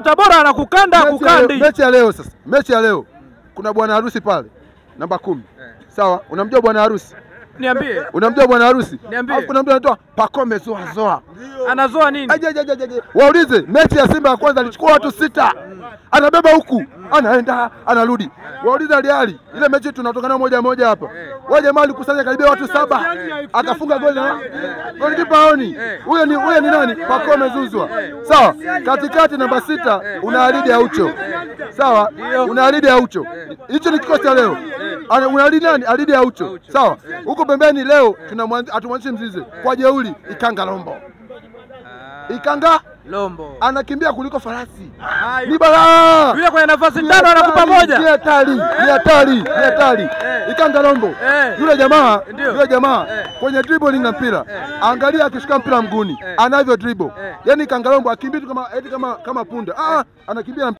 Tabora anakukanda kukandi. Mechi ya leo sasa. Mechi ya leo. Kuna bwana harusi pale. Namba 10. Sawa? Unamjua bwana harusi? Niambie. Unamjua bwana harusi? Niambie. Alafu kuna mtu anaitwa Pacome zoa. Anazoa nini? Waulize, mechi ya Simba ya kwanza alichukua watu 6. Anabeba huku, anaenda, anarudi. Waulize Aliali, ile mechi tunatokana moja hapa. Wao jamaa alikusanya karibia watu 7. Akafunga goli na golikipa haoni. Huyo ni nani? Pacome zuzwa. Sawa? Katikati namba 6 una Alidi Aucho. Sawa? Una Alidi Aucho. Hicho ni kikosi cha leo. Una nani? Alidi Aucho. Sawa? Huko pembeni leo atumwanzishe Mzize kwa jeuri Ikanga Lombo. Ikanga Lombo anakimbia kuliko farasi. Ni balaa. Yule kwenye nafasi 5 anakupa moja. Ni hatari. Ikanga Lombo. Yule jamaa kwenye dribbling na mpira. Angalia akishika mpira mguuni. Anavyo dribble. Yaani Ikanga Lombo akimbii kama punda. Anakimbia